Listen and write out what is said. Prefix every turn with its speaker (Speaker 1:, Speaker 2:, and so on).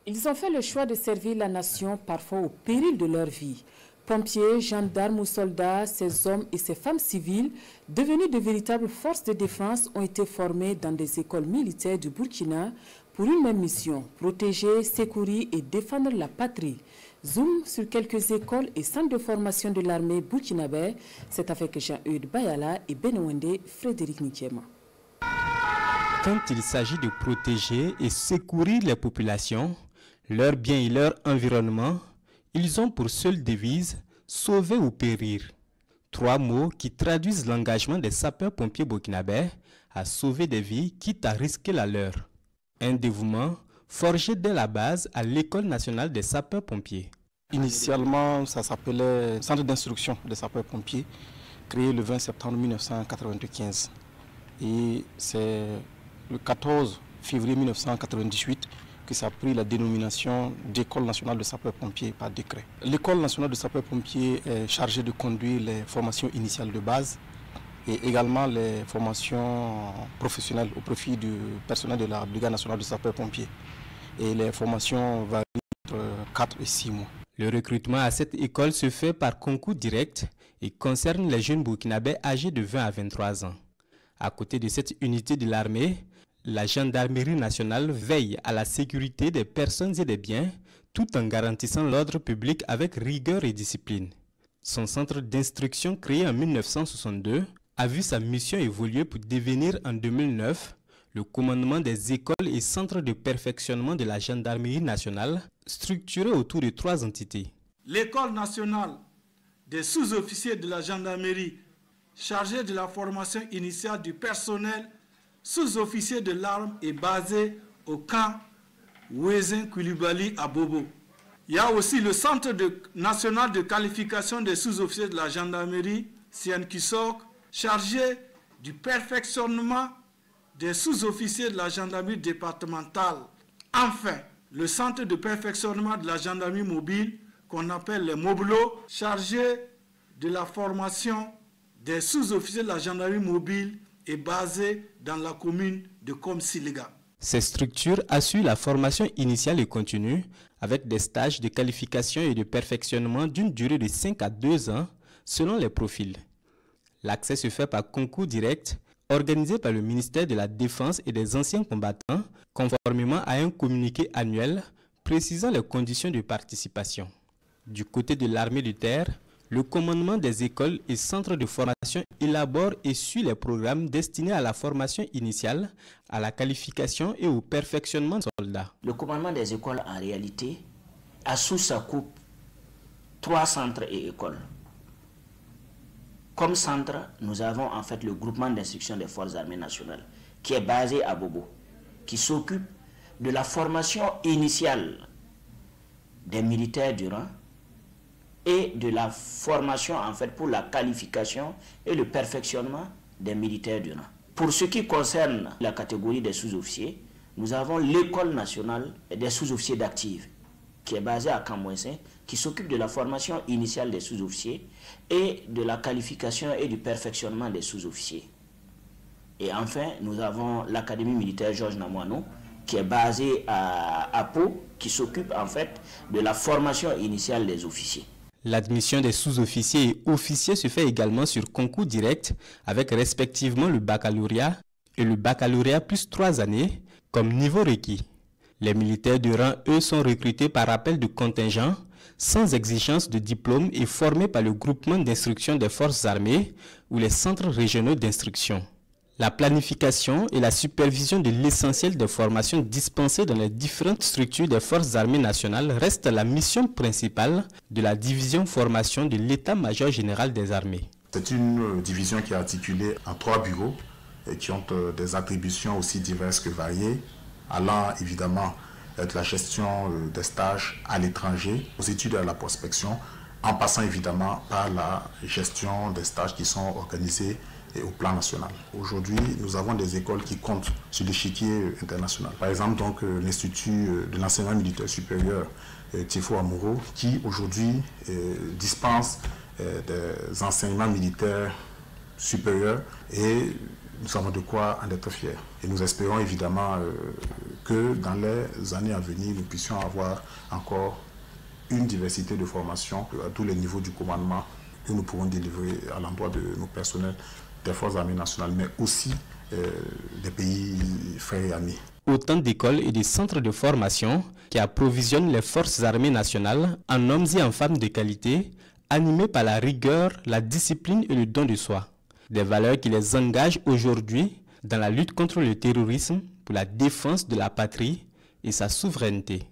Speaker 1: Ils ont fait le choix de servir la nation, parfois au péril de leur vie. Pompiers, gendarmes ou soldats, ces hommes et ces femmes civiles, devenus de véritables forces de défense, ont été formés dans des écoles militaires du Burkina pour une même mission, protéger, secourir et défendre la patrie. Zoom sur quelques écoles et centres de formation de l'armée burkinabé, c'est avec Jean-Eudes Bayala et Benouende Frédéric Nikiema.
Speaker 2: Quand il s'agit de protéger et secourir les populations, leurs biens et leur environnement, ils ont pour seule devise « sauver ou périr ». 3 mots qui traduisent l'engagement des sapeurs-pompiers burkinabés à sauver des vies, quitte à risquer la leur. Un dévouement forgé dès la base à l'École nationale des sapeurs-pompiers.
Speaker 3: Initialement, ça s'appelait Centre d'instruction des sapeurs-pompiers, créé le 20 septembre 1995. Et c'est le 14 février 1998 que ça a pris la dénomination d'École nationale de sapeurs-pompiers par décret. L'École nationale de sapeurs-pompiers est chargée de conduire les formations initiales de base et également les formations professionnelles au profit du personnel de la Brigade nationale de sapeurs-pompiers. Et les formations varient entre 4 et 6 mois.
Speaker 2: Le recrutement à cette école se fait par concours direct et concerne les jeunes burkinabés âgés de 20 à 23 ans. À côté de cette unité de l'armée, la gendarmerie nationale veille à la sécurité des personnes et des biens, tout en garantissant l'ordre public avec rigueur et discipline. Son centre d'instruction créé en 1962 a vu sa mission évoluer pour devenir en 2009 le commandement des écoles et centres de perfectionnement de la gendarmerie nationale, structuré autour de 3 entités.
Speaker 4: L'école nationale des sous-officiers de la gendarmerie chargée de la formation initiale du personnel sous-officier de l'arme est basée au camp Ouezin Koulibaly à Bobo. Il y a aussi le Centre national de qualification des sous-officiers de la gendarmerie, CNQSOC, chargé du perfectionnement des sous-officiers de la gendarmerie départementale. Enfin, le Centre de perfectionnement de la gendarmerie mobile, qu'on appelle les Mobelos, chargé de la formation des sous-officiers de la gendarmerie mobile est basé dans la commune de Komsilega.
Speaker 2: Ces structures assurent la formation initiale et continue avec des stages de qualification et de perfectionnement d'une durée de 5 à 2 ans selon les profils. L'accès se fait par concours direct organisé par le ministère de la Défense et des anciens combattants conformément à un communiqué annuel précisant les conditions de participation. Du côté de l'armée de terre, le commandement des écoles et centres de formation élabore et suit les programmes destinés à la formation initiale, à la qualification et au perfectionnement des soldats.
Speaker 5: Le commandement des écoles, en réalité, a sous sa coupe 3 centres et écoles. Comme centre, nous avons en fait le groupement d'instruction des forces armées nationales, qui est basé à Bobo, qui s'occupe de la formation initiale des militaires du rang et de la formation en fait pour la qualification et le perfectionnement des militaires du rang. Pour ce qui concerne la catégorie des sous-officiers, nous avons l'école nationale des sous-officiers d'active qui est basée à Kamouessin, qui s'occupe de la formation initiale des sous-officiers et de la qualification et du perfectionnement des sous-officiers. Et enfin, nous avons l'académie militaire Georges Namoiano qui est basée à Pau, qui s'occupe en fait de la formation initiale des officiers.
Speaker 2: L'admission des sous-officiers et officiers se fait également sur concours direct avec respectivement le baccalauréat et le baccalauréat plus 3 années comme niveau requis. Les militaires de rang, eux, sont recrutés par appel de contingent, sans exigence de diplôme et formés par le groupement d'instruction des forces armées ou les centres régionaux d'instruction. La planification et la supervision de l'essentiel des formations dispensées dans les différentes structures des forces armées nationales restent la mission principale de la division formation de l'État-major général des armées.
Speaker 6: C'est une division qui est articulée en 3 bureaux et qui ont des attributions aussi diverses que variées, allant évidemment de la gestion des stages à l'étranger, aux études et à la prospection, en passant évidemment par la gestion des stages qui sont organisés au plan national. Aujourd'hui, nous avons des écoles qui comptent sur l'échiquier international. Par exemple, donc l'Institut de l'enseignement militaire supérieur Tifo Amouro, qui aujourd'hui dispense des enseignements militaires supérieurs et nous avons de quoi en être fiers. Et nous espérons évidemment que dans les années à venir, nous puissions avoir encore une diversité de formations à tous les niveaux du commandement que nous pourrons délivrer à l'endroit de nos personnels des forces armées nationales, mais aussi des pays frères et amis.
Speaker 2: Autant d'écoles et de centres de formation qui approvisionnent les forces armées nationales en hommes et en femmes de qualité, animés par la rigueur, la discipline et le don de soi. Des valeurs qui les engagent aujourd'hui dans la lutte contre le terrorisme pour la défense de la patrie et sa souveraineté.